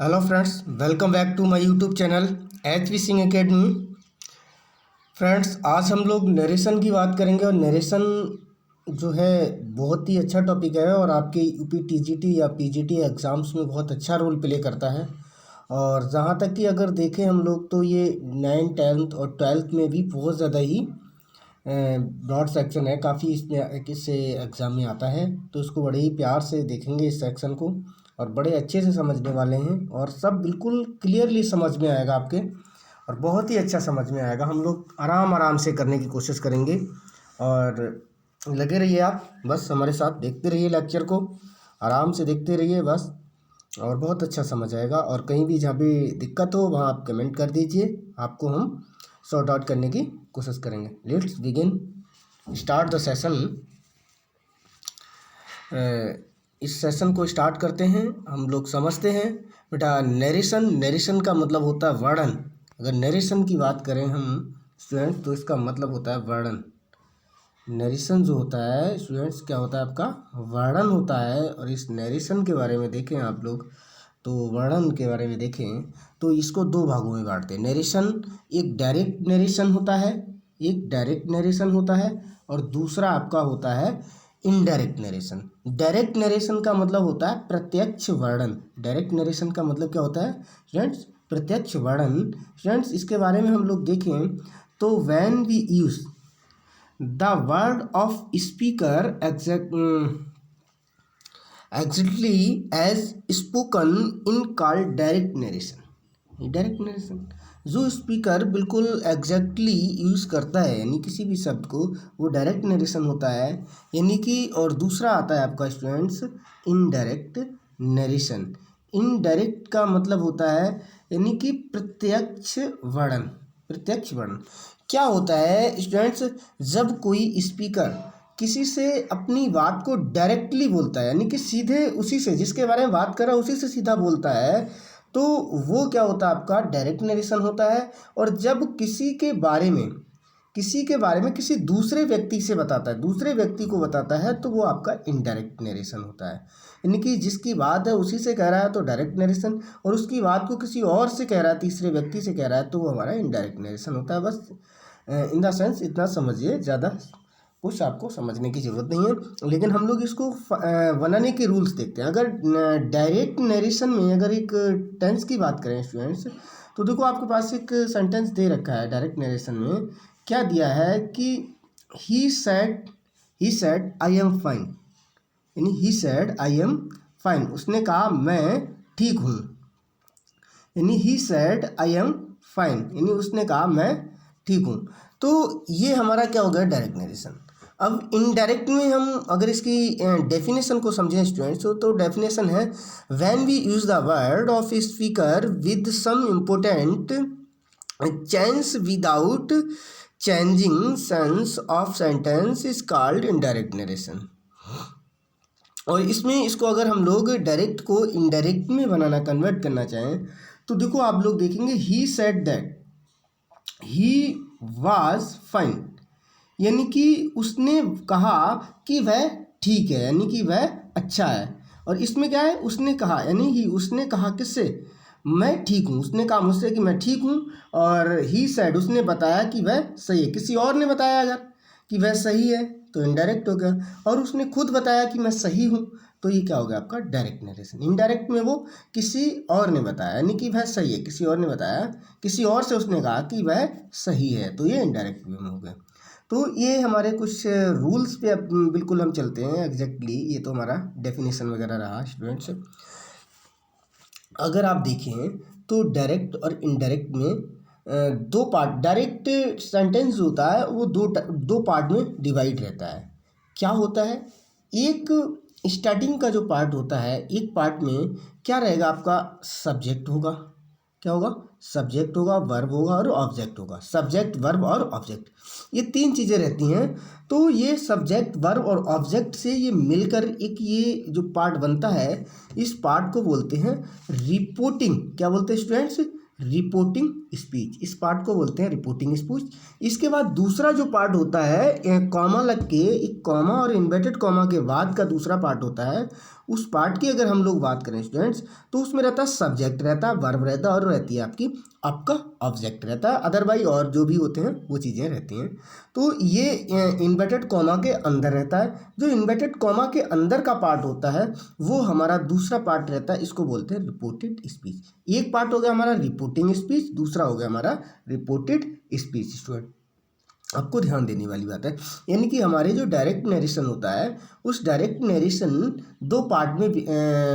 Hello friends, welcome back to my YouTube channel H V Singh academy. Friends, आज हम लोग narration की बात करेंगे और नरेशन जो है बहुत ही अच्छा टॉपिक है और आपके यूपी टीजीटी या पीजीटी एग्ज़ाम्स में बहुत अच्छा रोल प्ले करता है। और जहाँ तक कि अगर देखें हम लोग तो ये 9th 10th और 12th में भी बहुत ज़्यादा ही ब्रॉड सेक्शन है, काफ़ी इसमें इससे एग्ज़ाम में आता है। तो इसको बड़े ही प्यार से देखेंगे इस सेक्शन को और बड़े अच्छे से समझने वाले हैं और सब बिल्कुल क्लियरली समझ में आएगा आपके और बहुत ही अच्छा समझ में आएगा। हम लोग आराम आराम से करने की कोशिश करेंगे और लगे रहिए आप, बस हमारे साथ देखते रहिए लेक्चर को, आराम से देखते रहिए बस, और बहुत अच्छा समझ आएगा। और कहीं भी जहाँ भी दिक्कत हो वहाँ आप कमेंट कर दीजिए, आपको हम सॉर्ट आउट करने की कोशिश करेंगे। Let's begin, start the session. इस सेशन को स्टार्ट करते हैं। हम लोग समझते हैं बेटा, नरेशन का मतलब होता है वर्णन। अगर नरेशन की बात करें हम स्टूडेंट्स तो इसका मतलब होता है वर्णन। नरेशन जो होता है स्टूडेंट्स क्या होता है, आपका वर्णन होता है। और इस नरेशन के बारे में देखें आप लोग, तो वर्णन के बारे में देखें तो इसको दो भागों में बांटते हैं नरेशन। एक डायरेक्ट नरेशन होता है, एक डायरेक्ट नरेशन होता है, और दूसरा आपका होता है इनडायरेक्ट नरेशन। डायरेक्ट नरेशन का मतलब होता है प्रत्यक्ष वर्णन। डायरेक्ट नरेशन का मतलब क्या होता है स्टूडेंट्स, प्रत्यक्ष वर्णन। स्टूडेंट्स, इसके बारे में हम लोग देखें तो when we use the word of speaker exactly as spoken in called direct narration. Direct narration जो स्पीकर बिल्कुल एग्जैक्टली यूज़ करता है यानी किसी भी शब्द को, वो डायरेक्ट नरेशन होता है। यानी कि और दूसरा आता है आपका स्टूडेंट्स इनडायरेक्ट नरेशन। इनडायरेक्ट का मतलब होता है यानी कि प्रत्यक्ष वर्णन। प्रत्यक्ष वर्णन क्या होता है स्टूडेंट्स, जब कोई स्पीकर किसी से अपनी बात को डायरेक्टली बोलता है यानी कि सीधे उसी से, जिसके बारे में बात कर रहा है उसी से सीधा बोलता है, तो वो क्या होता है आपका डायरेक्ट नरेशन होता है। और जब किसी के बारे में किसी दूसरे व्यक्ति से बताता है, दूसरे व्यक्ति को बताता है, तो वो आपका इनडायरेक्ट नरेशन होता है। यानी कि जिसकी बात है उसी से कह रहा है तो डायरेक्ट नरेशन, और उसकी बात को किसी और से कह रहा है, तीसरे व्यक्ति से कह रहा है, तो वो हमारा इनडायरेक्ट नरेशन होता है। बस इन द सेंस इतना समझिए, ज़्यादा कुछ आपको समझने की ज़रूरत नहीं है। लेकिन हम लोग इसको बनाने के रूल्स देखते हैं। अगर डायरेक्ट नरेशन में अगर एक टेंस की बात करें स्टूडेंट्स, तो देखो आपके पास एक सेंटेंस दे रखा है। डायरेक्ट नरेशन में क्या दिया है कि he said I am fine, यानी he said I am fine, उसने कहा मैं ठीक हूँ। यानी he said I am fine, यानी उसने कहा मैं ठीक हूँ। तो ये हमारा क्या हो गया डायरेक्ट नरेशन। अब इनडायरेक्ट में हम अगर इसकी डेफिनेशन को समझें स्टूडेंट्स, तो डेफिनेशन है when we use the word of speaker with some important change without changing sense of sentence is called indirect narration. और इसमें इसको अगर हम लोग डायरेक्ट को इनडायरेक्ट में बनाना, कन्वर्ट करना चाहें, तो देखो आप लोग देखेंगे he said that he was fine, यानी कि उसने कहा कि वह ठीक है, यानी कि वह अच्छा है। और इसमें क्या है, उसने कहा यानी कि उसने कहा किससे, मैं ठीक हूँ। उसने कहा मुझसे कि मैं ठीक हूँ, और ही सेड उसने बताया कि वह सही है। किसी और ने बताया अगर कि वह सही है तो इनडायरेक्ट हो गया, और उसने खुद बताया कि मैं सही हूँ, तो ये क्या हो गया आपका डायरेक्ट नरेशन। इनडायरेक्ट में वो किसी और ने बताया यानी कि वह सही है, किसी और ने बताया, किसी और से उसने कहा कि वह सही है, तो ये इनडायरेक्ट वे में हो गया। तो ये हमारे कुछ रूल्स पे अब बिल्कुल हम चलते हैं एग्जैक्टली। ये तो हमारा डेफिनेशन वगैरह रहा स्टूडेंट्स। अगर आप देखें तो डायरेक्ट और इनडायरेक्ट में दो पार्ट, डायरेक्ट सेंटेंस जो होता है वो दो पार्ट में डिवाइड रहता है। क्या होता है, एक स्टार्टिंग का जो पार्ट होता है, एक पार्ट में क्या रहेगा आपका सब्जेक्ट होगा। क्या होगा, सब्जेक्ट होगा, वर्ब होगा और ऑब्जेक्ट होगा। सब्जेक्ट, वर्ब और ऑब्जेक्ट, ये तीन चीज़ें रहती हैं। तो ये सब्जेक्ट, वर्ब और ऑब्जेक्ट से ये मिलकर एक ये जो पार्ट बनता है, इस पार्ट को बोलते हैं रिपोर्टिंग। क्या बोलते हैं स्टूडेंट्स, रिपोर्टिंग स्पीच। इस पार्ट को बोलते हैं रिपोर्टिंग स्पीच। इसके बाद दूसरा जो पार्ट होता है, कॉमा लग के, एक कॉमा और इन्वर्टेड कॉमा के बाद का दूसरा पार्ट होता है, उस पार्ट की अगर हम लोग बात करें स्टूडेंट्स, तो उसमें रहता है सब्जेक्ट रहता है, वर्ब रहता है और रहती है आपका ऑब्जेक्ट रहता है, अदरवाइज और जो भी होते हैं वो चीज़ें रहती हैं। तो ये इन्वर्टेड कॉमा के अंदर रहता है। जो इन्वर्टेड कॉमा के अंदर का पार्ट होता है वो हमारा दूसरा पार्ट रहता है, इसको बोलते हैं रिपोर्टेड स्पीच। एक पार्ट हो गया हमारा रिपोर्टिंग स्पीच, दूसरा हो गया हमारा रिपोर्टेड स्पीच। स्टूडेंट आपको ध्यान देने वाली बात है, यानी कि हमारे जो डायरेक्ट नरेशन होता है उस डायरेक्ट नरेशन दो पार्ट में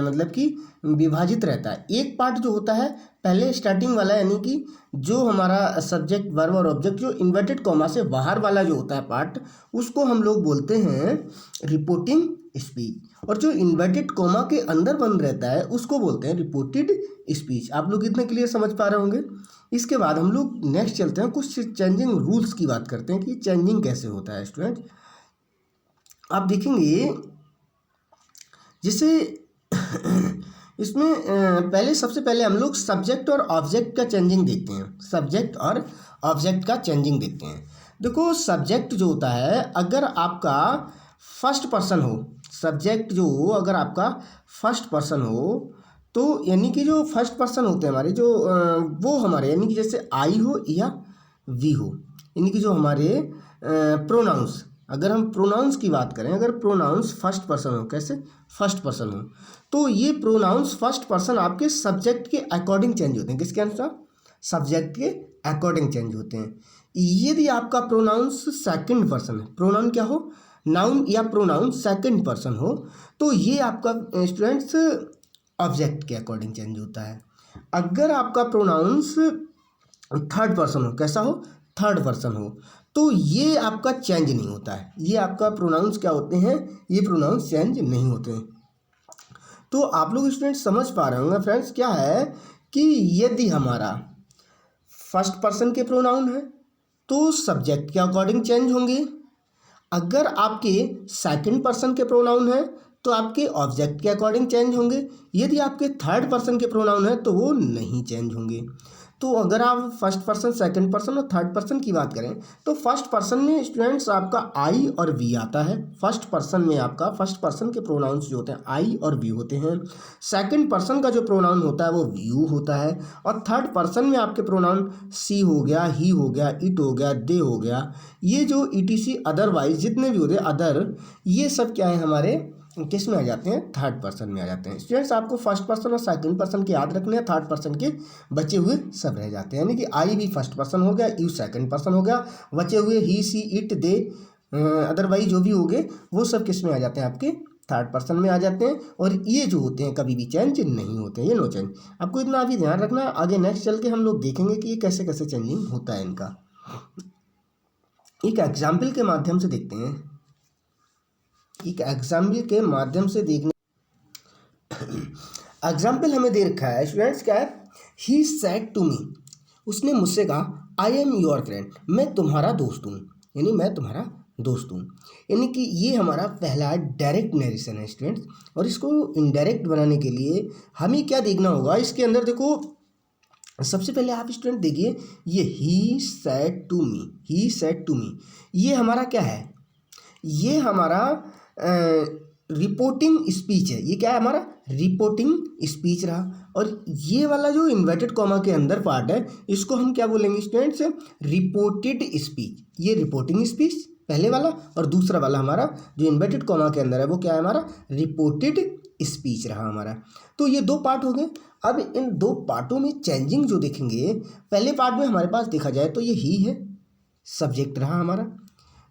मतलब कि विभाजित रहता है। एक पार्ट जो होता है पहले स्टार्टिंग वाला, यानी कि जो हमारा सब्जेक्ट वर्ब और ऑब्जेक्ट जो इन्वर्टेड कॉमा से बाहर वाला जो होता है पार्ट, उसको हम लोग बोलते हैं रिपोर्टिंग स्पीच, और जो इन्वर्टेड कॉमा के अंदर बंद रहता है उसको बोलते हैं रिपोर्टेड स्पीच। आप लोग इतने क्लियर समझ पा रहे होंगे। इसके बाद हम लोग नेक्स्ट चलते हैं, कुछ चेंजिंग रूल्स की बात करते हैं कि चेंजिंग कैसे होता है। स्टूडेंट आप देखेंगे जैसे इसमें पहले सबसे पहले हम लोग सब्जेक्ट और ऑब्जेक्ट का चेंजिंग देखते हैं। सब्जेक्ट और ऑब्जेक्ट का चेंजिंग देखते हैं। देखो सब्जेक्ट जो होता है अगर आपका फर्स्ट पर्सन हो, सब्जेक्ट जो हो अगर आपका फर्स्ट पर्सन हो, तो यानी कि जो फर्स्ट पर्सन होते हैं हमारे जो वो हमारे यानी कि जैसे आई हो या वी हो, यानी कि जो हमारे प्रोनाउंस, अगर हम प्रोनाउंस की बात करें, अगर प्रोनाउंस फर्स्ट पर्सन हो, कैसे फर्स्ट पर्सन हो, तो ये प्रोनाउंस फर्स्ट पर्सन आपके सब्जेक्ट के अकॉर्डिंग चेंज होते हैं। किसके अनुसार? सब्जेक्ट के अकॉर्डिंग चेंज होते हैं। यदि आपका प्रोनाउंस सेकंड पर्सन है, प्रोनाउन क्या हो, नाउन या प्रोनाउन सेकंड पर्सन हो, तो ये आपका स्टूडेंट्स ऑब्जेक्ट के अकॉर्डिंग चेंज होता है। अगर आपका प्रोनाउंस थर्ड पर्सन हो, कैसा हो, थर्ड पर्सन हो, तो ये आपका चेंज नहीं होता है। ये आपका प्रोनाउंस क्या होते हैं, ये प्रोनाउंस चेंज नहीं होते हैं। तो आप लोग स्टूडेंट समझ पा रहे होंगे फ्रेंड्स, क्या है कि यदि हमारा फर्स्ट पर्सन के प्रोनाउन है तो सब्जेक्ट के अकॉर्डिंग चेंज होंगे। अगर आपके सेकंड पर्सन के प्रोनाउन है तो आपके ऑब्जेक्ट के अकॉर्डिंग चेंज होंगे। यदि आपके थर्ड पर्सन के प्रोनाउन है तो वो नहीं चेंज होंगे। तो अगर आप फर्स्ट पर्सन, सेकंड पर्सन और थर्ड पर्सन की बात करें तो फर्स्ट पर्सन में स्टूडेंट्स आपका आई और वी आता है। फर्स्ट पर्सन में आपका फर्स्ट पर्सन के प्रोनाउंस जो होते हैं आई और वी होते हैं। सेकंड पर्सन का जो प्रोनाउन होता है वो यू होता है। और थर्ड पर्सन में आपके प्रोनाउन सी हो गया, ही हो गया, इट हो गया, दे हो गया, ये जो ईटीसी अदरवाइज जितने भी होते हैं अदर, ये सब क्या है हमारे किस में आ जाते हैं, थर्ड पर्सन में आ जाते हैं। स्टूडेंट्स आपको फर्स्ट पर्सन और सेकंड पर्सन के याद रखने हैं, थर्ड पर्सन के बचे हुए सब रह जाते हैं। यानी कि आई भी फर्स्ट पर्सन हो गया, यू सेकंड पर्सन हो गया, बचे हुए ही, सी, इट, दे अदरवाइज जो भी हो गए वो सब किस में आ जाते हैं, आपके थर्ड पर्सन में आ जाते हैं। और ये जो होते हैं कभी भी चेंज नहीं होते हैं, ये नो चेंज। आपको इतना अभी ध्यान रखना, आगे नेक्स्ट चल के हम लोग देखेंगे कि ये कैसे कैसे चेंजिंग होता है इनका। एक एग्जाम्पल के माध्यम से देखते हैं, एक एग्जाम्पल के माध्यम से देखने एग्जाम्पल हमें दे रखा है स्टूडेंट्स, क्या है, ही सेड टू मी, उसने मुझसे कहा, आई एम योर फ्रेंड, मैं तुम्हारा दोस्त हूँ, यानी मैं तुम्हारा दोस्त हूँ। यानी कि ये हमारा पहला डायरेक्ट नरेशन है स्टूडेंट्स। और इसको इनडायरेक्ट बनाने के लिए हमें क्या देखना होगा, इसके अंदर देखो सबसे पहले आप स्टूडेंट देखिए, ये he said to me, he said to me, ये हमारा क्या है, ये हमारा रिपोर्टिंग स्पीच है। ये क्या है, हमारा रिपोर्टिंग स्पीच रहा। और ये वाला जो इन्वर्टेड कॉमा के अंदर पार्ट है इसको हम क्या बोलेंगे स्टूडेंट्स, रिपोर्टेड स्पीच। ये रिपोर्टिंग स्पीच पहले वाला, और दूसरा वाला हमारा जो इन्वर्टेड कॉमा के अंदर है वो क्या है, हमारा रिपोर्टेड स्पीच रहा हमारा। तो ये दो पार्ट हो गए। अब इन दो पार्टों में चेंजिंग जो देखेंगे, पहले पार्ट में हमारे पास देखा जाए तो ये ही है, सब्जेक्ट रहा हमारा,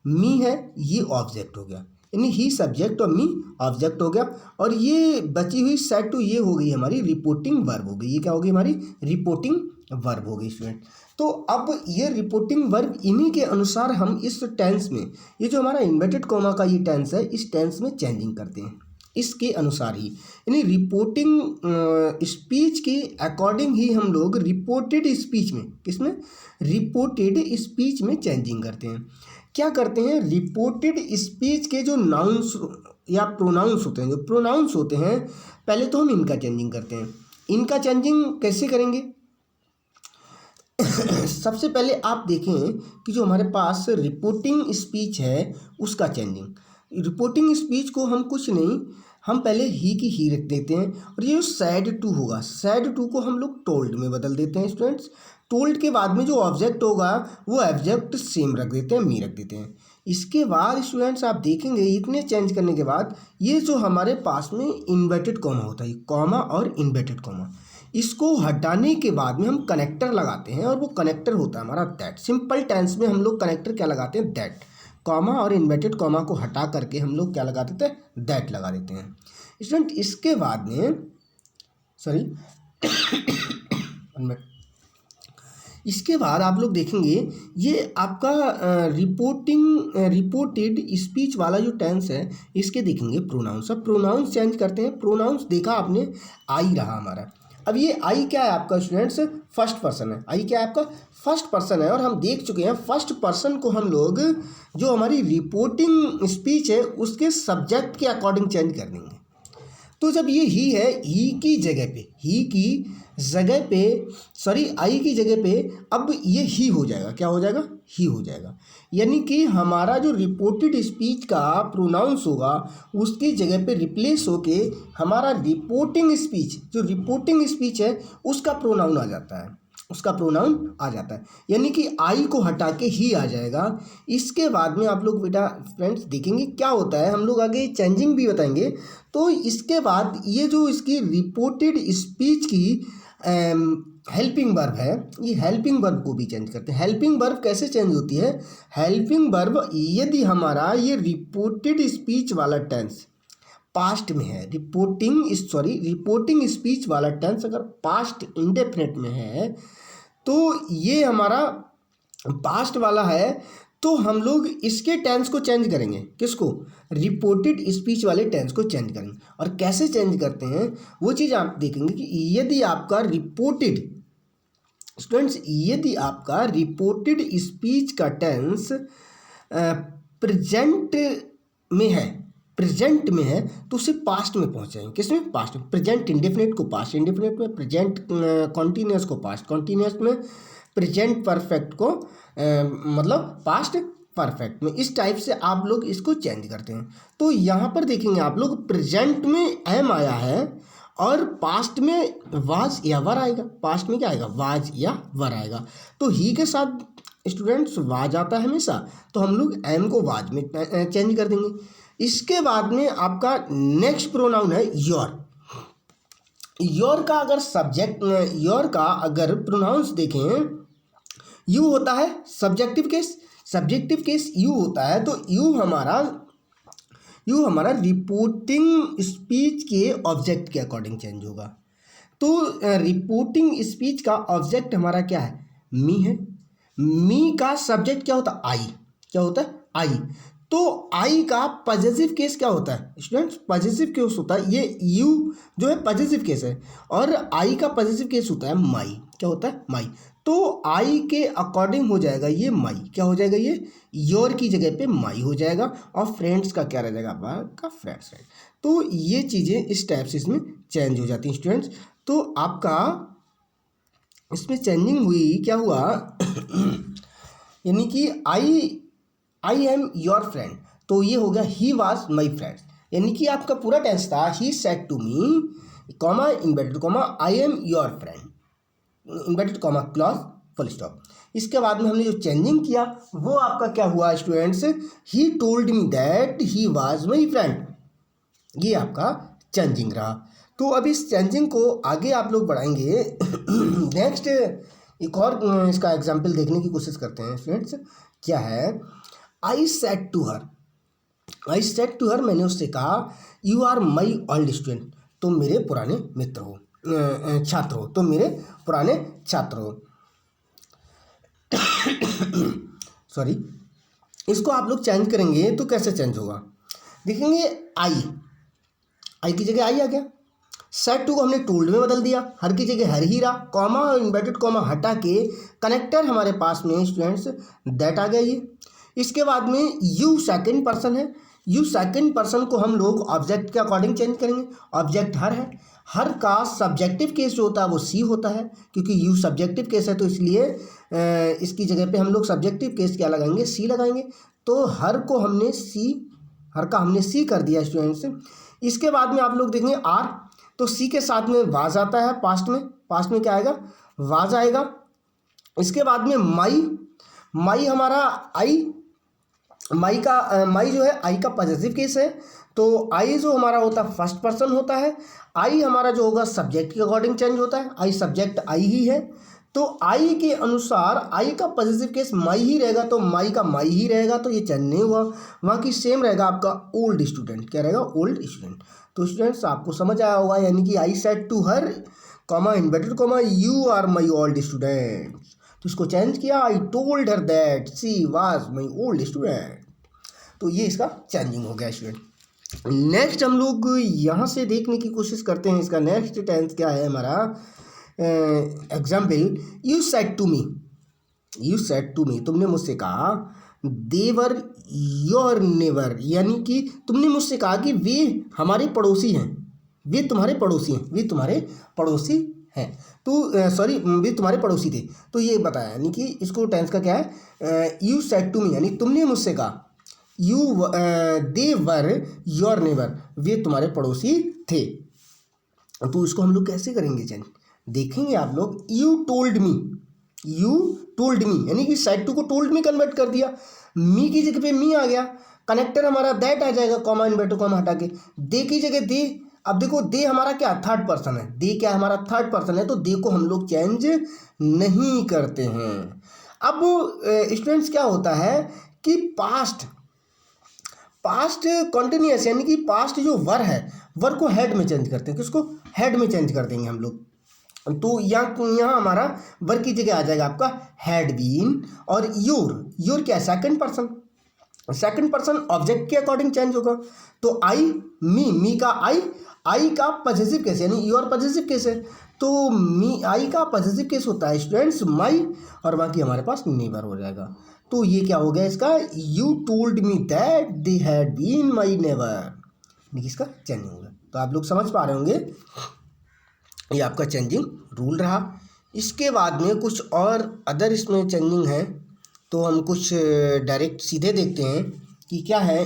मी है, ये ऑब्जेक्ट हो गया, यानी ही सब्जेक्ट और मी ऑब्जेक्ट हो गया। और ये बची हुई सेड टू, ये हो गई हमारी रिपोर्टिंग वर्ब हो गई। ये क्या होगी, हमारी रिपोर्टिंग वर्ब हो गई स्टूडेंट। तो अब ये रिपोर्टिंग वर्ब इन्हीं के अनुसार हम इस टेंस में, ये जो हमारा इन्वर्टेड कॉमा का ये टेंस है, इस टेंस में चेंजिंग करते हैं इसके अनुसार ही, यानी रिपोर्टिंग स्पीच के अकॉर्डिंग ही हम लोग रिपोर्टेड स्पीच में, किसमें, रिपोर्टेड स्पीच में चेंजिंग करते हैं। क्या करते हैं, रिपोर्टेड स्पीच के जो नाउन्स या प्रोनाउंस होते हैं, जो प्रोनाउंस होते हैं, पहले तो हम इनका चेंजिंग करते हैं। इनका चेंजिंग कैसे करेंगे सबसे पहले आप देखें कि जो हमारे पास रिपोर्टिंग स्पीच है उसका चेंजिंग। रिपोर्टिंग स्पीच को हम कुछ नहीं, हम पहले ही की ही रख देते हैं, और ये जो सैड टू होगा, सैड टू को हम लोग टोल्ड में बदल देते हैं स्टूडेंट्स। टोल्ड के बाद में जो ऑब्जेक्ट होगा वो ऑब्जेक्ट सेम रख देते हैं, मी रख देते हैं। इसके बाद स्टूडेंट्स आप देखेंगे इतने चेंज करने के बाद ये जो हमारे पास में इन्वर्टेड कॉमा होता है, कॉमा और इन्वर्टेड कॉमा, इसको हटाने के बाद में हम कनेक्टर लगाते हैं, और वो कनेक्टर होता है हमारा दैट। सिंपल टेंस में हम लोग कनेक्टर क्या लगाते हैं, दैट। कॉमा और इन्वर्टेड कॉमा को हटा करके हम लोग क्या लगा देते हैं, दैट लगा देते हैं स्टूडेंट। इसके बाद में सॉरी इसके बाद आप लोग देखेंगे ये आपका रिपोर्टेड स्पीच वाला जो टेंस है, इसके देखेंगे प्रोनाउंस। अब प्रोनाउंस चेंज करते हैं। प्रोनाउंस देखा आपने, आई रहा हमारा। अब ये आई क्या है आपका स्टूडेंट्स, फर्स्ट पर्सन है। आई क्या है आपका, फर्स्ट पर्सन है। और हम देख चुके हैं फर्स्ट पर्सन को हम लोग जो हमारी रिपोर्टिंग स्पीच है उसके सब्जेक्ट के अकॉर्डिंग चेंज कर देंगे। तो जब ये ही है, ही की जगह पे, ही की जगह पे सॉरी आई की जगह पे अब ये ही हो जाएगा। क्या हो जाएगा, ही हो जाएगा। यानी कि हमारा जो रिपोर्टेड स्पीच का प्रोनाउंस होगा उसकी जगह पे रिप्लेस होके हमारा रिपोर्टिंग स्पीच, जो रिपोर्टिंग स्पीच है उसका प्रोनाउन आ जाता है, उसका प्रोनाउन आ जाता है। यानी कि आई को हटा के ही आ जाएगा। इसके बाद में आप लोग बेटा फ्रेंड्स देखेंगे क्या होता है, हम लोग आगे चेंजिंग भी बताएंगे। तो इसके बाद ये जो इसकी रिपोर्टेड स्पीच की हेल्पिंग वर्ब है, ये हेल्पिंग वर्ब को भी चेंज करते हैं। हेल्पिंग वर्ब कैसे चेंज होती है, हेल्पिंग वर्ब यदि हमारा ये रिपोर्टेड स्पीच वाला टेंस पास्ट में है, रिपोर्टिंग स्पीच वाला टेंस अगर पास्ट इंडेफिनिट में है, तो ये हमारा पास्ट वाला है, तो हम लोग इसके टेंस को चेंज करेंगे। किसको, रिपोर्टेड स्पीच वाले टेंस को चेंज करेंगे। और कैसे चेंज करते हैं वो चीज़ आप देखेंगे कि यदि आपका रिपोर्टेड स्टूडेंट्स, यदि आपका रिपोर्टेड स्पीच का टेंस प्रेजेंट में है, प्रेजेंट में है, तो उसे पास्ट में पहुंचाएंगे। किसमें, पास्ट में। प्रेजेंट इंडेफिनिट को पास्ट इंडेफिनिट में, प्रेजेंट कॉन्टिन्यूस को पास्ट कॉन्टिन्यूस में, प्रेजेंट परफेक्ट को मतलब पास्ट परफेक्ट में। इस टाइप से आप लोग इसको चेंज करते हैं। तो यहाँ पर देखेंगे आप लोग प्रेजेंट में एम आया है और पास्ट में वाज या वर आएगा। पास्ट में क्या आएगा, वाज या वर आएगा। तो ही के साथ स्टूडेंट्स वाज आता है हमेशा, तो हम लोग एम को वाज में चेंज कर देंगे। इसके बाद में आपका नेक्स्ट प्रोनाउन है योर। योर का अगर सब्जेक्ट, योर का अगर प्रोनाउंस देखें, यू होता है subjective case, subjective case you होता है। तो यू हमारा रिपोर्टिंग स्पीच के ऑब्जेक्ट के अकॉर्डिंग चेंज होगा। तो रिपोर्टिंग स्पीच का ऑब्जेक्ट हमारा क्या है, मी है। मी का सब्जेक्ट क्या होता है, आई। क्या होता है, आई। तो आई का पॉजेसिव केस क्या होता है स्टूडेंट्स, पॉजेसिव केस होता है। ये यू जो है पॉजेसिव केस है, और आई का पॉजेसिव केस होता है माई। क्या होता है, माई। तो आई के अकॉर्डिंग हो जाएगा ये माई। क्या हो जाएगा, ये योर की जगह पे माई हो जाएगा। और फ्रेंड्स का क्या रह जाएगा, आपका फ्रेंड्स। तो ये चीज़ें इस टाइप से इसमें चेंज हो जाती हैं स्टूडेंट्स। तो आपका इसमें चेंजिंग हुई, क्या हुआ यानी कि आई एम योर फ्रेंड, तो ये हो गया ही वॉज माई फ्रेंड। यानी कि आपका पूरा टेंस था he said to me comma inverted comma I am your friend inverted comma clause full stop. इसके बाद में हमने जो चेंजिंग किया वो आपका क्या हुआ students, he told me that he was my friend. ये आपका चेंजिंग रहा। तो अब इस चेंजिंग को आगे आप लोग बढ़ाएंगे। नेक्स्ट एक और इसका एग्जाम्पल देखने की कोशिश करते हैं स्टूडेंट्स। क्या है, आई सेड टू हर, मैंने उससे कहा you are my old student, तुम मेरे पुराने मित्र हो, छात्र हो, तुम मेरे पुराने छात्र हो। सॉरी, इसको आप लोग चेंज करेंगे तो कैसे चेंज होगा, देखेंगे आई की जगह आई आ गया। सेड टू को हमने टोल्ड में बदल दिया, हर की जगह हर ही रहा। कॉमा और इन्वर्टेड कॉमा हटा के कनेक्टर हमारे पास में स्टूडेंट्स दैट आ गया ये। इसके बाद में यू सेकंड पर्सन है, यू सेकंड पर्सन को हम लोग ऑब्जेक्ट के अकॉर्डिंग चेंज करेंगे। ऑब्जेक्ट हर है, हर का सब्जेक्टिव केस जो होता है वो सी होता है, क्योंकि यू सब्जेक्टिव केस है तो इसलिए इसकी जगह पे हम लोग सब्जेक्टिव केस क्या लगाएंगे, सी लगाएंगे। तो हर का हमने सी कर दिया स्टूडेंट्स। इसके बाद में आप लोग देखेंगे आर, तो सी के साथ में वाज आता है पास्ट में क्या आएगा, वाज आएगा। इसके बाद में माई हमारा आई, माई जो है आई का पॉजिटिव केस है, तो आई जो हमारा होता है फर्स्ट पर्सन होता है। आई हमारा जो होगा सब्जेक्ट के अकॉर्डिंग चेंज होता है, आई सब्जेक्ट आई ही है, तो आई के अनुसार आई का पॉजिटिव केस माई ही रहेगा, तो माई का माई ही रहेगा, तो ये चेंज नहीं हुआ। वहाँ की सेम रहेगा आपका ओल्ड स्टूडेंट, क्या रहेगा, ओल्ड स्टूडेंट। तो स्टूडेंट्स आपको समझ आया होगा, यानी कि I said to her comma inverted comma you are my old student, तो इसको चेंज किया, I told her that she was my old student. तो ये इसका चेंजिंग हो गया स्टूडेंट। नेक्स्ट हम लोग यहाँ से देखने की कोशिश करते हैं, इसका नेक्स्ट टेंस क्या है हमारा। Example, you said to me, तुमने मुझसे कहा, देवर योर नेवर, यानी कि तुमने मुझसे कहा कि वे हमारे पड़ोसी हैं, वे तुम्हारे पड़ोसी हैं, तो सॉरी वे तुम्हारे पड़ोसी थे, तो ये बताया, यानी कि इसको टेंस का क्या है, यू सेड टू मी, यानी तुमने मुझसे कहा, दे वर योर नेबर, वे तुम्हारे पड़ोसी थे। तो इसको हम लोग कैसे करेंगे चेंज, देखेंगे आप लोग। यू टोल्ड मी, यानी कि सेड टू को टोल्ड मी कन्वर्ट कर दिया, मी की जगह पे मी आ गया, कनेक्टर हमारा दैट आ जाएगा, कॉमा इन्वर्टेड कॉमा हटा के, दे की जगह दे। अब देखो दे हमारा क्या थर्ड पर्सन है, दे क्या हमारा थर्ड पर्सन है, तो दे को हम लोग चेंज नहीं करते हैं। अब स्टूडेंट्स क्या होता है कि पास्ट कॉन्टिन्यूअस, यानी कि पास्ट जो वर है, वर को हेड में चेंज करते हैं, किसको, हेड में चेंज कर देंगे हम लोग। तो यहाँ हमारा वर की जगह आ जाएगा आपका हैड बीन, और योर क्या है, सेकंड पर्सन ऑब्जेक्ट के अकॉर्डिंग चेंज होगा। तो आई मी का आई का पॉजिटिव केस, यानी योर पॉजिटिव केस है, तो मी आई का पॉजिटिव केस होता है स्टूडेंट्स माई, और बाकी हमारे पास नेवर हो जाएगा। तो ये क्या हो गया इसका, you told me that they had been my never, इसका चेंजिंग होगा। तो आप लोग समझ पा रहे होंगे, ये आपका चेंजिंग रूल रहा। इसके बाद में कुछ और अदर इसमें चेंजिंग है, तो हम कुछ डायरेक्ट सीधे देखते हैं कि क्या है।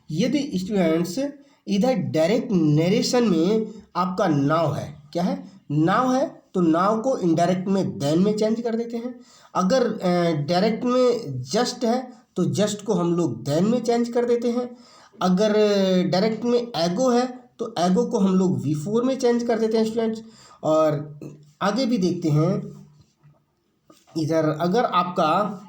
यदि स्टूडेंट्स इधर डायरेक्ट नरेशन में आपका नाउ है, क्या है, नाउ है, तो नाउ को इनडायरेक्ट में देन में चेंज कर देते हैं। अगर डायरेक्ट में जस्ट है तो जस्ट को हम लोग देन में चेंज कर देते हैं। अगर डायरेक्ट में एगो है तो एगो को हम लोग V4 में चेंज कर देते हैं स्टूडेंट्स। और आगे भी देखते हैं, इधर अगर आपका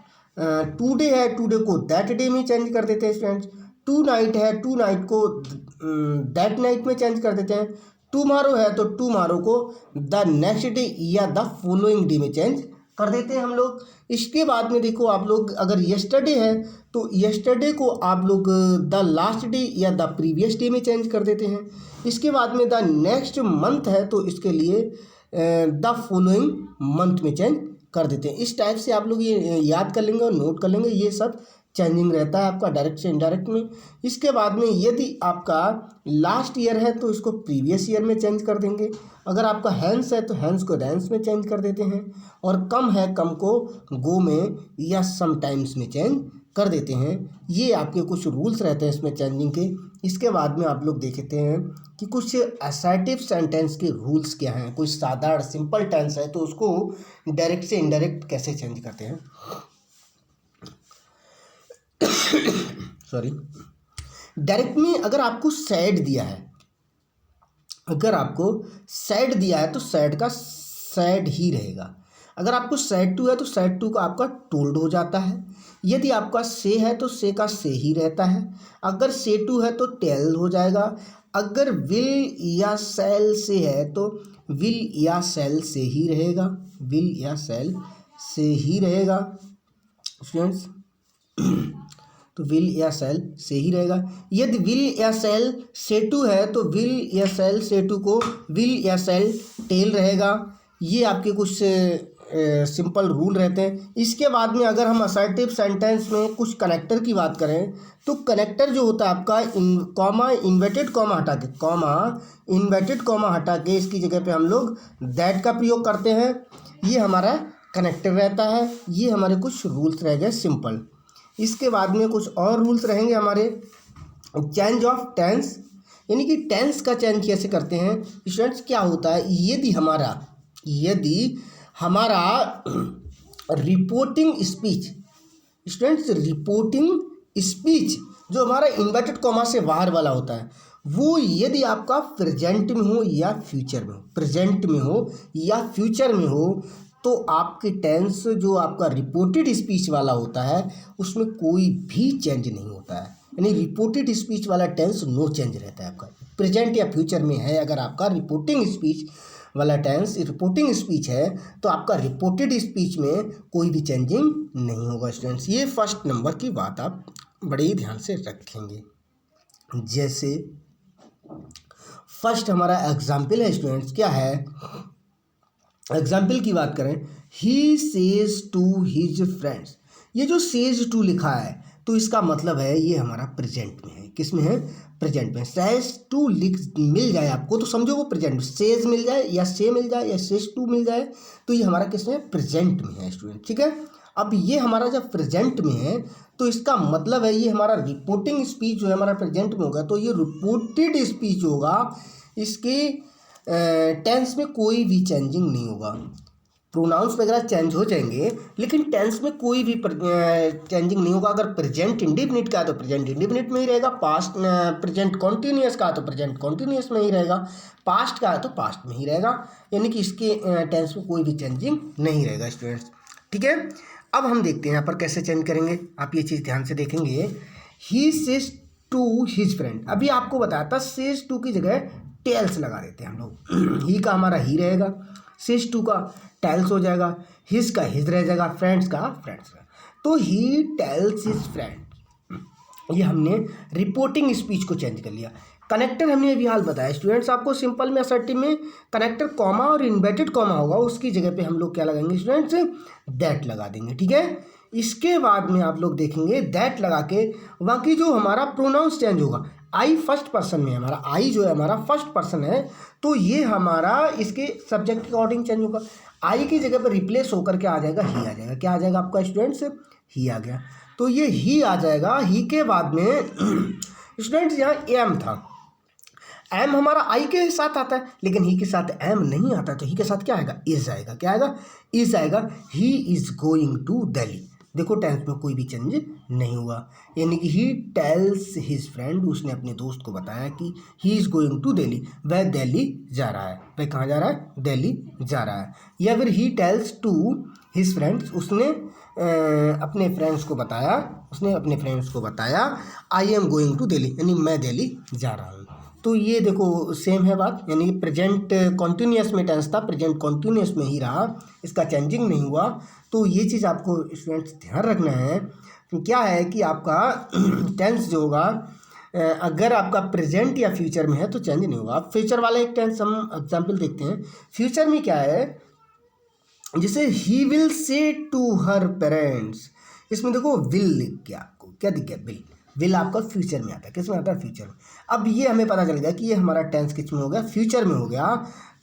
टुडे है, टुडे को दैट डे में चेंज कर देते हैं स्टूडेंट्स। टू नाइट है, टू नाइट को दैट नाइट में चेंज कर देते हैं। टुमारो है तो टुमारो को द नेक्स्ट डे या द फॉलोइंग डे में चेंज कर देते हैं हम लोग। इसके बाद में देखो आप लोग, अगर यस्टरडे है तो यस्टरडे को आप लोग द लास्ट डे या द प्रीवियस डे में चेंज कर देते हैं। इसके बाद में द नेक्स्ट मंथ है तो इसके लिए द फॉलोइंग मंथ में चेंज कर देते हैं। इस टाइप से आप लोग ये याद कर लेंगे और नोट कर लेंगे, ये सब चेंजिंग रहता है आपका डायरेक्ट से इनडायरेक्ट में। इसके बाद में यदि आपका लास्ट ईयर है तो इसको प्रीवियस ईयर में चेंज कर देंगे। अगर आपका हैंस है तो हैंस को रैंस में चेंज कर देते हैं। और कम है, कम को गो में या समटाइम्स में चेंज कर देते हैं। ये आपके कुछ रूल्स रहते हैं इसमें चेंजिंग के। इसके बाद में आप लोग देखते हैं कि कुछ असर्टिव सेंटेंस के रूल्स क्या हैं। कोई साधारण सिंपल टेंस है तो उसको डायरेक्ट से इनडायरेक्ट कैसे चेंज करते हैं। सॉरी, डायरेक्ट में अगर आपको सैड दिया है, अगर आपको सैड दिया है तो सैड का सैड ही रहेगा। अगर आपको सैड टू है तो सैड टू का आपका टोल्ड हो जाता है। यदि आपका से है तो से का से ही रहता है। अगर से टू है तो टेल हो जाएगा। अगर विल या सेल से है तो विल या सेल से ही रहेगा, विल या सेल से ही रहेगा स्टूडेंट्स। तो विल या सेल से ही रहेगा। यदि विल या सेल से टू है तो विल या सेल से टू को विल या सेल टेल रहेगा। ये आपके कुछ सिंपल रूल रहते हैं। इसके बाद में अगर हम असर्टिव सेंटेंस में कुछ कनेक्टर की बात करें तो कनेक्टर जो होता है आपका कॉमा इन्वर्टेड कॉमा हटा के, कॉमा इन्वर्टेड कॉमा हटा के इसकी जगह पे हम लोग दैट का प्रयोग करते हैं। ये हमारा कनेक्टर रहता है। ये हमारे कुछ रूल्स रह गए सिंपल। इसके बाद में कुछ और रूल्स रहेंगे हमारे। चेंज ऑफ टेंस, यानी कि टेंस का चेंज कैसे करते हैं स्टूडेंट्स। क्या होता है, यदि हमारा reporting speech, students reporting speech जो हमारा इन्वर्टेड कॉमा से बाहर वाला होता है, वो यदि आपका प्रेजेंट में हो या फ्यूचर में हो, प्रेजेंट में हो या फ्यूचर में हो, तो आपके टेंस जो आपका रिपोर्टेड स्पीच वाला होता है उसमें कोई भी चेंज नहीं होता है। यानी रिपोर्टेड स्पीच वाला टेंस नो चेंज रहता है आपका, प्रेजेंट या फ्यूचर में है। अगर आपका रिपोर्टिंग स्पीच वाला टेंस रिपोर्टिंग स्पीच है तो आपका रिपोर्टेड स्पीच में कोई भी चेंजिंग नहीं होगा स्टूडेंट्स। ये फर्स्ट नंबर की बात आप बड़े ही ध्यान से रखेंगे। जैसे फर्स्ट हमारा एग्जाम्पल है स्टूडेंट्स, क्या है एग्जाम्पल की बात करें, he says to his friends. ये जो सेज टू लिखा है तो इसका मतलब है ये हमारा प्रेजेंट में है। किस में है, प्रेजेंट में। सेज टू लिख मिल जाए आपको तो समझो वो प्रेजेंट में, सेज मिल जाए या से मिल जाए या सेज टू मिल जाए तो ये हमारा किस में, प्रेजेंट में है स्टूडेंट, ठीक है। अब ये हमारा जब प्रेजेंट में है तो इसका मतलब है ये हमारा रिपोर्टिंग स्पीच जो है हमारा प्रेजेंट में होगा, तो ये रिपोर्टेड स्पीच होगा, इसके टेंस में कोई भी चेंजिंग नहीं होगा। प्रोनाउंस वगैरह चेंज हो जाएंगे लेकिन टेंस में कोई भी चेंजिंग नहीं होगा। अगर प्रेजेंट इंडेफिनिट का है तो प्रेजेंट इंडेफिनिट में ही रहेगा, पास्ट प्रेजेंट कॉन्टिन्यूअस का है तो प्रेजेंट कॉन्टिन्यूअस में ही रहेगा, पास्ट का है तो पास्ट में ही रहेगा, यानी कि इसके टेंस में कोई भी चेंजिंग नहीं रहेगा स्टूडेंट्स, ठीक है। अब हम देखते हैं यहाँ पर कैसे चेंज करेंगे, आप ये चीज़ ध्यान से देखेंगे। He says to his friend, अभी आपको बताया था सेज टू की जगह टेल्स लगा देते हैं हम लोग। ही का हमारा ही रहेगा, सेज टू का टेल्स हो जाएगा, हिज का हिज रह जाएगा, फ्रेंड्स का फ्रेंड्स का। तो ही टेल्स हिज फ्रेंड, ये हमने रिपोर्टिंग स्पीच को चेंज कर लिया। कनेक्टर हमने अभी हाल बताया स्टूडेंट्स आपको, सिंपल में असर्टिव में कनेक्टर कॉमा और इन्वर्टेड कॉमा होगा, उसकी जगह पे हम लोग क्या लगाएंगे स्टूडेंट्स, दैट लगा देंगे, ठीक है। इसके बाद में आप लोग देखेंगे दैट लगा के बाकी जो हमारा प्रोनाउंस चेंज होगा, आई फर्स्ट पर्सन में, हमारा आई जो है हमारा फर्स्ट पर्सन है तो ये हमारा इसके सब्जेक्ट के अकॉर्डिंग चेंज होगा। आई की जगह पर रिप्लेस होकर के आ जाएगा ही आ जाएगा, क्या आ जाएगा आपका स्टूडेंट्स, ही आ गया। तो ये ही आ जाएगा, ही के बाद में स्टूडेंट्स यहाँ एम था, एम हमारा आई के साथ आता है लेकिन ही के साथ एम नहीं आता, तो ही के साथ क्या आएगा, इज आएगा, क्या आएगा, इज आएगा। He is going to Delhi, देखो टेंस में कोई भी चेंज नहीं हुआ, यानी कि ही टेल्स हिज फ्रेंड, उसने अपने दोस्त को बताया कि he is going to Delhi, वह दिल्ली जा रहा है, वह कहाँ जा रहा है, दिल्ली जा रहा है। या फिर he tells to his friends, उसने अपने फ्रेंड्स को बताया, I am going to Delhi, यानी मैं दिल्ली जा रहा हूँ। तो ये देखो सेम है बात, यानी प्रेजेंट कॉन्टिन्यूअस में टेंस था, प्रेजेंट कॉन्टिन्यूअस में ही रहा, इसका चेंजिंग नहीं हुआ। तो ये चीज़ आपको स्टूडेंट्स ध्यान रखना है कि क्या है कि आपका टेंस जो होगा अगर आपका प्रेजेंट या फ्यूचर में है तो चेंज नहीं होगा। फ्यूचर वाला एक टेंस हम एग्जाम्पल देखते हैं। फ्यूचर में क्या है, जैसे he will say to her parents, इसमें देखो विल लिख के आपको क्या दिख गया, विल आपका फ्यूचर में आता है, किस में आता है, फ्यूचर में। अब ये हमें पता चल गया कि ये हमारा टेंस किस में हो गया, फ्यूचर में हो गया।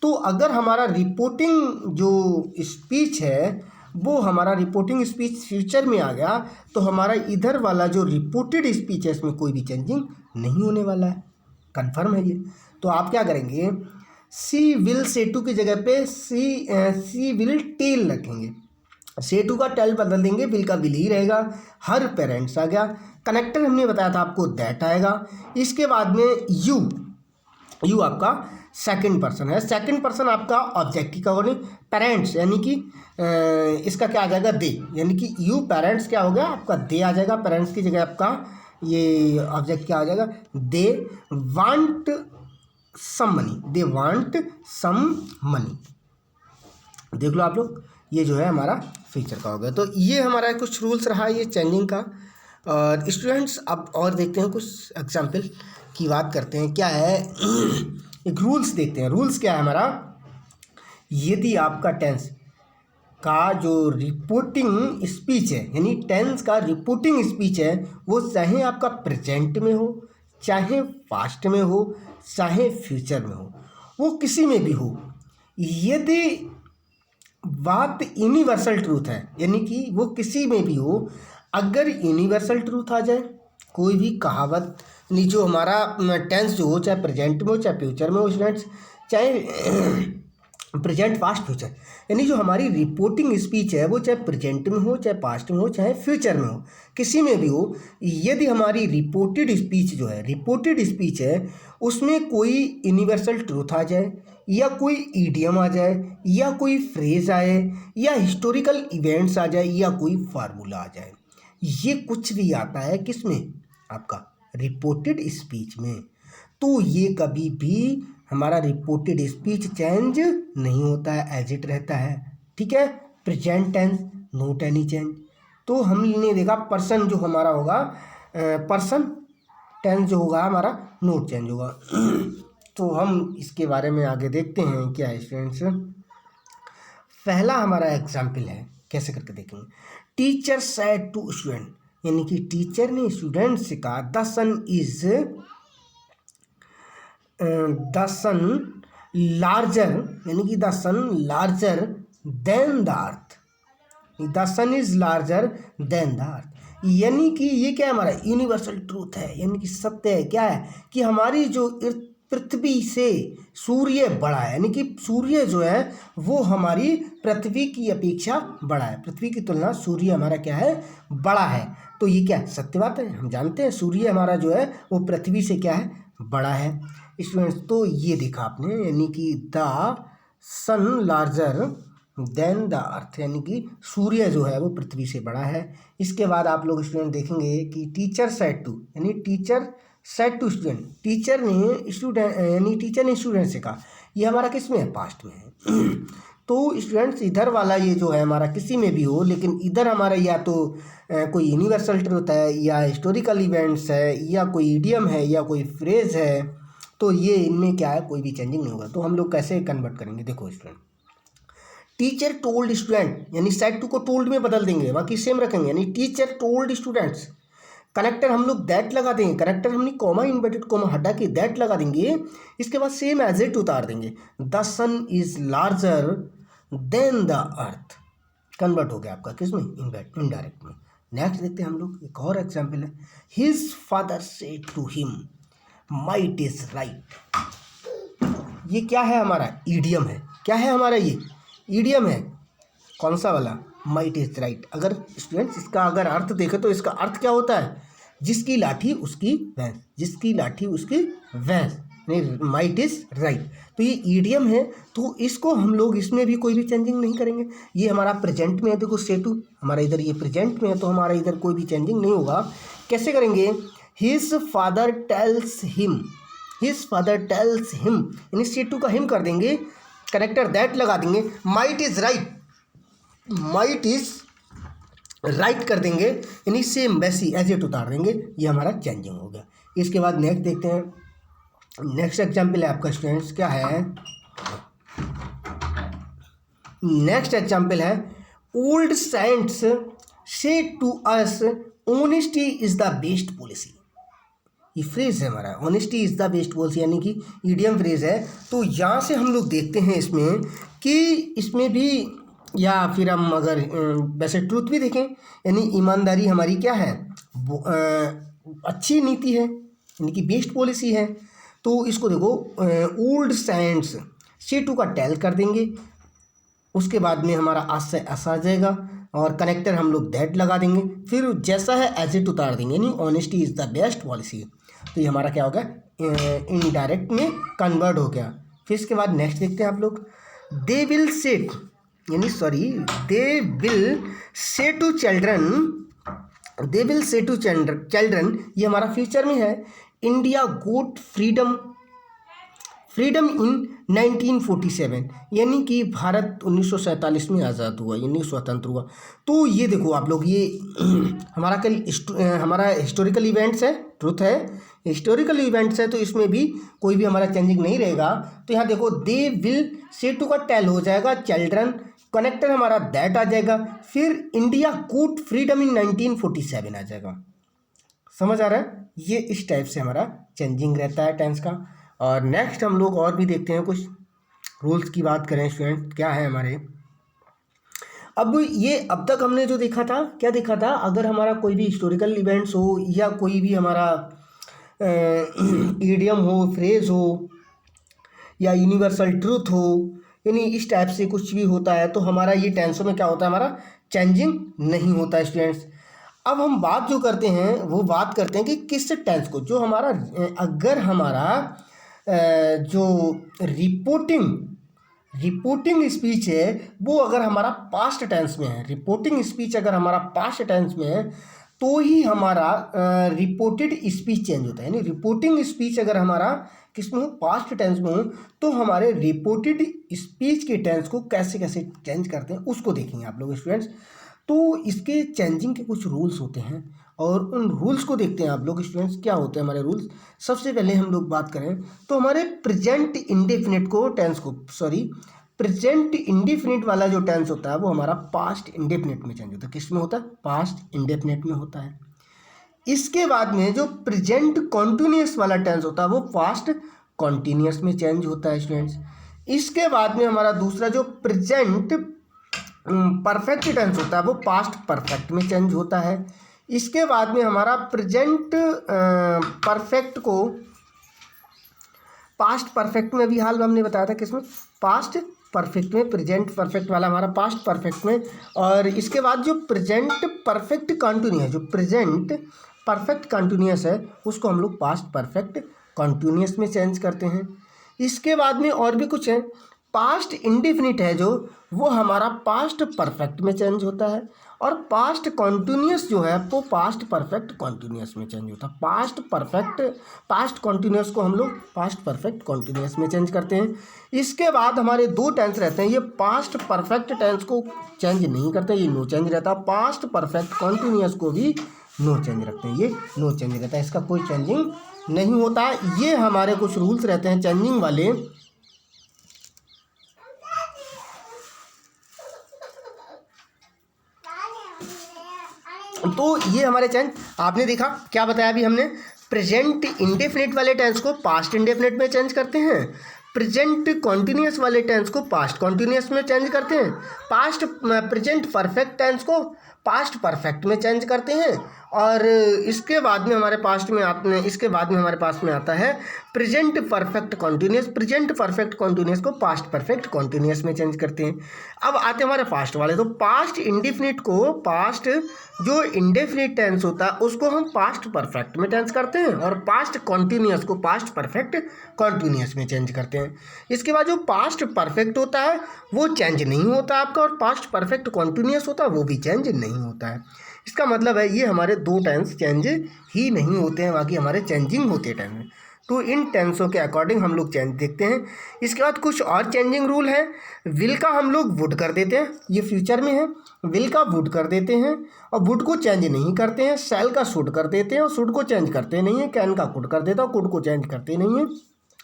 तो अगर हमारा रिपोर्टिंग जो स्पीच है वो हमारा रिपोर्टिंग स्पीच फ्यूचर में आ गया तो हमारा इधर वाला जो रिपोर्टेड स्पीच है इसमें कोई भी चेंजिंग नहीं होने वाला है, कंफर्म है ये। तो आप क्या करेंगे, सी विल से टू की जगह पे सी विल टेल रखेंगे, से टू का टेल बदल देंगे, विल का विल ही रहेगा, हर पेरेंट्स आ गया। कनेक्टर हमने बताया था आपको दैट आएगा। इसके बाद में यू आपका सेकंड पर्सन है, सेकंड पर्सन आपका ऑब्जेक्ट की अकॉर्डिंग, पेरेंट्स यानी कि इसका क्या आ जाएगा, दे, यानी कि यू पेरेंट्स क्या हो गया आपका, दे आ जाएगा, पेरेंट्स की जगह आपका ये ऑब्जेक्ट क्या आ जाएगा, they want some money, they want some money. देख लो आप लोग, ये जो है हमारा फीचर का हो गया। तो ये हमारा कुछ रूल्स रहा ये चेंजिंग का। और स्टूडेंट्स अब और देखते हैं कुछ एग्जाम्पल की बात करते हैं, क्या है एक रूल्स देखते हैं। रूल्स क्या है हमारा, यदि आपका टेंस का जो रिपोर्टिंग स्पीच है, यानी टेंस का रिपोर्टिंग स्पीच है, वो चाहे आपका प्रेजेंट में हो, चाहे पास्ट में हो, चाहे फ्यूचर में हो, वो किसी में भी हो, यदि बात यूनिवर्सल ट्रूथ है, यानी कि वो किसी में भी हो, अगर यूनिवर्सल ट्रूथ आ जाए, कोई भी कहावत नहीं, जो हमारा टेंस जो हो, चाहे प्रेजेंट में हो चाहे फ्यूचर में हो स्टूडेंट्स, चाहे प्रेजेंट पास्ट फ्यूचर, यानी जो हमारी रिपोर्टिंग स्पीच है वो चाहे प्रेजेंट में हो चाहे पास्ट में हो चाहे फ्यूचर में हो, किसी में भी हो, यदि हमारी रिपोर्टेड स्पीच जो है, रिपोर्टेड स्पीच है, उसमें कोई यूनिवर्सल ट्रूथ आ जाए या कोई ईडियम आ जाए या कोई फ्रेज आए या हिस्टोरिकल इवेंट्स आ जाए या कोई फार्मूला आ जाए, ये कुछ भी आता है किसमें, आपका रिपोर्टेड स्पीच में, तो ये कभी भी हमारा रिपोर्टेड स्पीच चेंज नहीं होता है, एज इट रहता है। ठीक है, present tense not any change. तो हमने देखा पर्सन जो हमारा होगा, पर्सन टेंस जो होगा हमारा नोट चेंज होगा। तो हम इसके बारे में आगे देखते हैं क्या है स्टूडेंट्स। पहला हमारा एग्जाम्पल है, कैसे करके देखेंगे। टीचर सेड टू स्टूडेंट, यानी कि टीचर ने स्टूडेंट से कहा द सन लार्जर, यानी कि the sun larger than the earth, the sun is larger than the earth, यानी कि ये क्या है, हमारा यूनिवर्सल ट्रूथ है, यानी कि सत्य है, क्या है कि हमारी जो पृथ्वी से सूर्य बड़ा है, यानी कि सूर्य जो है वो हमारी पृथ्वी की अपेक्षा बड़ा है, पृथ्वी की तुलना सूर्य हमारा क्या है, बड़ा है। तो ये क्या सत्य बात है, हम जानते हैं सूर्य हमारा जो है वो पृथ्वी से क्या है, बड़ा है स्टूडेंट्स। तो ये देखा आपने, यानी कि the sun larger than the earth, यानी कि सूर्य जो है वो पृथ्वी से बड़ा है। इसके बाद आप लोग स्टूडेंट देखेंगे कि टीचर सेड टू, यानी teacher said to student, teacher ने स्टूडेंट, यानी टीचर ने स्टूडेंट से कहा, ये हमारा किस में है, पास्ट में है। तो स्टूडेंट्स इधर वाला ये जो है हमारा किसी में भी हो, लेकिन इधर हमारा या तो कोई यूनिवर्सल ट्रूथ है या हिस्टोरिकल इवेंट्स है या कोई इडियम है या कोई फ्रेज है, तो ये इनमें क्या है, कोई भी चेंजिंग नहीं होगा। तो हम लोग कैसे कन्वर्ट करेंगे, देखो स्टूडेंट, टीचर टोल्ड स्टूडेंट, यानी सेड टू को टोल्ड में बदल देंगे, बाकी सेम रखेंगे, यानी टीचर टोल्ड स्टूडेंट्स, कनेक्टर हम लोग दैट लगा देंगे, कनेक्टर हमने कॉमा इन्वर्टेड कॉमा हटा के दैट लगा देंगे, इसके बाद सेम एज इट उतार देंगे, the sun is larger than the earth, convert हो गया आपका किसमें, इनडायरेक्ट में। नेक्स्ट देखते हैं हम लोग, एक और एग्जाम्पल है, his father said to him might is right, ये क्या है, हमारा ईडियम है, क्या है हमारा, ये ईडियम है, कौन सा वाला, माइट इज राइट। अगर स्टूडेंट्स इसका अगर अर्थ देखें तो इसका अर्थ क्या होता है, जिसकी लाठी उसकी भैंस, जिसकी लाठी उसकी भैंस, माइट इज राइट। तो ये ईडियम है, तो इसको हम लोग इसमें भी कोई भी चेंजिंग नहीं करेंगे। ये हमारा प्रेजेंट में है, देखो से टू हमारा इधर ये प्रेजेंट में है, तो हमारा इधर कोई भी चेंजिंग नहीं होगा। कैसे करेंगे, his father tells him, his father tells him, यानी से टू का हिम कर देंगे, कनेक्टर दैट लगा देंगे, might is right, might is right कर देंगे, यानी सेम वैसी एज इट उतार देंगे, ये हमारा चेंजिंग हो गया। इसके बाद नेक्स्ट देखते हैं, नेक्स्ट एग्जाम्पल है आपका स्टूडेंट्स, क्या है, नेक्स्ट एग्जाम्पल है, old saints say to us honesty is the best policy, ये फ्रेज है हमारा, honesty is the best policy, यानी कि ईडियम फ्रेज है। तो यहाँ से हम लोग देखते हैं इसमें कि इसमें भी, या फिर हम अगर वैसे ट्रूथ भी देखें, यानी ईमानदारी हमारी क्या है, वो अच्छी नीति है, यानी कि बेस्ट पॉलिसी है। तो इसको देखो, ओल्ड साइंट्स से टू का टेल कर देंगे, उसके बाद में हमारा आज से ऐसा आ जाएगा और कनेक्टर हम लोग दैट लगा देंगे, फिर जैसा है एज इट उतार देंगे, यानी honesty is the best policy. तो ये हमारा क्या हो गया, इनडायरेक्ट में कन्वर्ट हो गया। फिर इसके बाद नेक्स्ट देखते हैं आप लोग, दे विल सेट, यानी sorry, they will say to children, they will say to children, ये हमारा फ्यूचर में है, India got freedom, freedom in 1947, यानी कि भारत 1947 में आज़ाद हुआ, यानी स्वतंत्र हुआ। तो ये देखो आप लोग, ये हमारा हमारा हिस्टोरिकल इवेंट्स है, ट्रुथ है, हिस्टोरिकल इवेंट्स है, तो इसमें भी कोई भी हमारा चेंजिंग नहीं रहेगा। तो यहाँ देखो, दे विल से टू का टेल हो जाएगा, चिल्ड्रन, कनेक्टर हमारा दैट आ जाएगा, फिर इंडिया गोट फ्रीडम इन 1947 आ जाएगा। समझ आ रहा है, ये इस टाइप से हमारा चेंजिंग रहता है टेंस का। और नेक्स्ट हम लोग और भी देखते हैं, कुछ रूल्स की बात करें स्टूडेंट, क्या है हमारे, अब ये अब तक हमने जो देखा था, क्या देखा था, अगर हमारा कोई भी हिस्टोरिकल इवेंट्स हो या कोई भी हमारा ईडियम हो, फ्रेज हो या यूनिवर्सल ट्रूथ हो, यानी इस टाइप से कुछ भी होता है तो हमारा ये टेंसों में क्या होता है, हमारा चेंजिंग नहीं होता है स्टूडेंट्स। अब हम बात जो करते हैं वो बात करते हैं कि किस टेंस को, जो हमारा अगर हमारा जो रिपोर्टिंग स्पीच है वो अगर हमारा पास्ट टेंस में है, रिपोर्टिंग स्पीच अगर हमारा पास्ट टेंस में है तो ही हमारा रिपोर्टेड स्पीच चेंज होता है। यानी रिपोर्टिंग स्पीच अगर हमारा किस में हो, पास्ट टेंस में हो, तो हमारे रिपोर्टेड स्पीच के टेंस को कैसे कैसे चेंज करते हैं उसको देखेंगे आप लोग स्टूडेंट्स। तो इसके चेंजिंग के कुछ रूल्स होते हैं और उन रूल्स को देखते हैं आप लोग स्टूडेंट्स। क्या होते हैं हमारे रूल्स? सबसे पहले हम लोग बात करें तो हमारे प्रेजेंट इंडेफिनिट वाला जो टेंस होता है वो हमारा पास्ट इंडेफिनिट में चेंज होता है। किस में होता है? पास्ट इंडेफिनिट में होता है। इसके बाद में जो प्रेजेंट कॉन्टिन्यूस वाला टेंस होता है वो पास्ट कॉन्टिन्यूस में चेंज होता है स्टूडेंट्स। इसके बाद में हमारा दूसरा जो प्रेजेंट परफेक्ट टेंस होता है वो पास्ट परफेक्ट में चेंज होता है। इसके बाद में हमारा प्रेजेंट परफेक्ट को पास्ट परफेक्ट में भी हाल हमने बताया था, किसमें? पास्ट परफेक्ट में, प्रेजेंट परफेक्ट वाला हमारा पास्ट परफेक्ट में। और इसके बाद जो प्रेजेंट परफेक्ट कंटिन्यूस, जो प्रेजेंट परफेक्ट कंटिन्यूस है उसको हम लोग पास्ट परफेक्ट कंटिन्यूस में चेंज करते हैं। इसके बाद में और भी कुछ है, पास्ट इंडेफिनिट है जो, वो हमारा पास्ट परफेक्ट में चेंज होता है। और पास्ट कॉन्टिन्यूस जो है वो पास्ट परफेक्ट कॉन्टिन्यूस में चेंज होता है। पास्ट कॉन्टिन्यूस को हम लोग पास्ट परफेक्ट कॉन्टिन्यूस में चेंज करते हैं। इसके बाद हमारे दो टेंस रहते हैं, ये पास्ट परफेक्ट टेंस को चेंज नहीं करते, ये नो चेंज रहता है। पास्ट परफेक्ट कॉन्टिन्यूस को भी नो चेंज रखते हैं, ये नो चेंज रहता है, इसका कोई चेंजिंग नहीं होता। ये हमारे कुछ रूल्स रहते हैं चेंजिंग वाले। तो ये हमारे चेंज आपने देखा, क्या बताया अभी हमने? प्रेजेंट इंडेफिनिट वाले टेंस को पास्ट इंडेफिनिट में चेंज करते हैं, प्रेजेंट कॉन्टिन्यूस वाले टेंस को पास्ट कॉन्टिन्यूस में चेंज करते हैं, प्रेजेंट परफेक्ट टेंस को पास्ट परफेक्ट में चेंज करते हैं। और इसके बाद में हमारे पास में आता है प्रेजेंट परफेक्ट कॉन्टिन्यूस को पास्ट परफेक्ट कॉन्टिन्यूस में चेंज करते हैं। अब आते हैं हमारे पास्ट वाले, तो पास्ट इंडेफिनिट को, पास्ट जो इंडेफिनिट टेंस होता है उसको हम पास्ट परफेक्ट में चेंज करते हैं और पास्ट कॉन्टिन्यूस को पास्ट परफेक्ट कॉन्टिन्यूस में चेंज करते हैं। इसके बाद जो पास्ट परफेक्ट होता है वो चेंज नहीं होता आपका, और पास्ट परफेक्ट कॉन्टिन्यूस होता है वो भी चेंज नहीं होता है। इसका मतलब है ये हमारे दो टेंस चेंज ही नहीं होते हैं, बाकी हमारे चेंजिंग होते टेंस। तो इन टेंसों के अकॉर्डिंग हम लोग चेंज देखते हैं। इसके बाद कुछ और चेंजिंग रूल है। विल का हम लोग वुड कर देते हैं, ये फ्यूचर में है, विल का वुड कर देते हैं और वुड को चेंज नहीं करते हैं। सेल का शुड कर देते हैं और शुड को चेंज करते नहीं है। कैन का कुड कर देता है और कुड को चेंज करते नहीं है।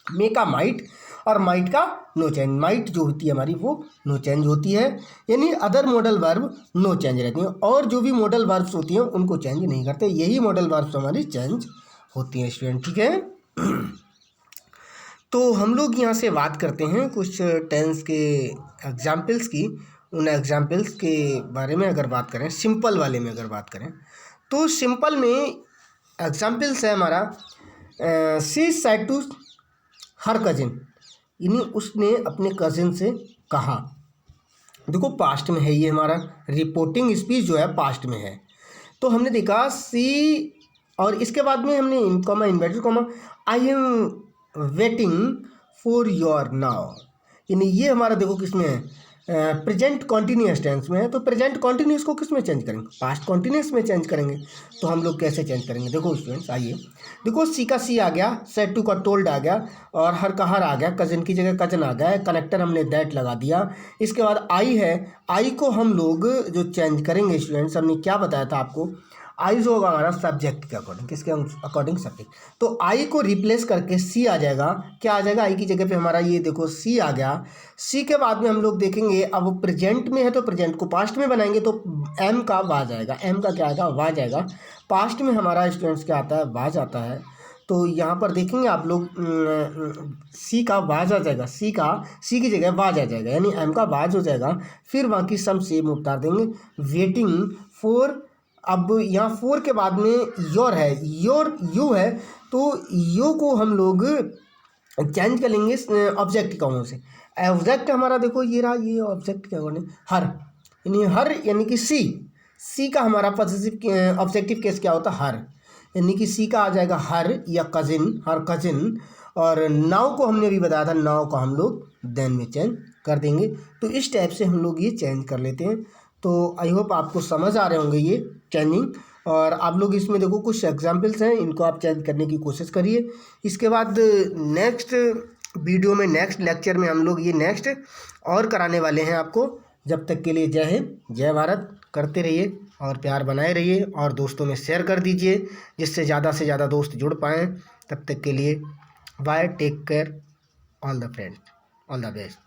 मे का माइट और माइट का नो चेंज, माइट जो होती है हमारी वो नो चेंज होती है, यानी other modal verb no change रहती हैं। और जो भी मॉडल वर्ब्स होती हैं उनको चेंज नहीं करते, यही मॉडल वर्ब्स हमारी चेंज होती हैं स्टूडेंट, ठीक है। तो हम लोग यहाँ से बात करते हैं कुछ टेंस के एग्जाम्पल्स की। उन एग्जाम्पल्स के बारे में अगर बात करें, सिंपल वाले में अगर बात करें तो सिंपल में एग्जाम्पल्स है हमारा she said to her cousin, यानी उसने अपने कजिन से कहा। देखो पास्ट में है ये हमारा, रिपोर्टिंग स्पीच जो है पास्ट में है। तो हमने देखा सी, और इसके बाद में हमने inverted comma, I am waiting for your now, यानी ये हमारा देखो किसमें है, प्रेजेंट कॉन्टिन्यूस टेंस में है। तो प्रेजेंट कॉन्टिन्यूस को किस में चेंज करेंगे? पास्ट कॉन्टिन्यूस में चेंज करेंगे। तो हम लोग कैसे चेंज करेंगे? देखो स्टूडेंट्स आइए, देखो सी का सी आ गया, सेड टू का टोल्ड आ गया, और हर का हर आ गया, कजन की जगह कजन आ गया, कनेक्टर हमने दैट लगा दिया। इसके बाद आई है, आई को हम लोग जो चेंज करेंगे स्टूडेंट्स, हमने क्या बताया था आपको, आई जो होगा हमारा सब्जेक्ट के अकॉर्डिंग, किसके अकॉर्डिंग? सब्जेक्ट। तो आई को रिप्लेस करके सी आ जाएगा। क्या आ जाएगा? आई की जगह पे हमारा ये देखो सी आ गया। सी के बाद में हम लोग देखेंगे, अब प्रेजेंट में है तो प्रेजेंट को पास्ट में बनाएंगे तो एम का वाज आएगा। एम का क्या आएगा? वाज आएगा। पास्ट में हमारा स्टूडेंट्स क्या आता है? वाज आता है। तो यहाँ पर देखेंगे आप लोग सी का वाज आ जाएगा, सी की जगह वाज आ जाएगा, यानी एम का वाज हो जाएगा। फिर बाकी सम सेम उतार देंगे, वेटिंग फॉर अब यहाँ फोर के बाद में योर है, यू है, तो यू को हम लोग चेंज कर लेंगे ऑब्जेक्ट काउंट से। ऑब्जेक्ट हमारा देखो ये रहा, ये ऑब्जेक्ट क्या करने, हर, यानी कि सी का हमारा पॉजिटिव ऑब्जेक्टिव केस क्या होता है, हर, यानी कि सी का आ जाएगा हर या कजिन, हर कजिन। और नाउ को हमने अभी बताया था, नाउ को हम लोग देन में चेंज कर देंगे। तो इस टाइप से हम लोग ये चेंज कर लेते हैं। तो आई होप आपको समझ आ रहे होंगे ये चेंजिंग। और आप लोग इसमें देखो कुछ एग्जाम्पल्स हैं, इनको आप चेंज करने की कोशिश करिए। इसके बाद नेक्स्ट वीडियो में, नेक्स्ट लेक्चर में हम लोग ये नेक्स्ट और कराने वाले हैं आपको। जब तक के लिए जय हिंद, जय भारत। करते रहिए और प्यार बनाए रहिए और दोस्तों में शेयर कर दीजिए, जिससे ज़्यादा से ज़्यादा दोस्त जुड़ पाएँ। तब तक के लिए bye, take care, all the friends, all the best.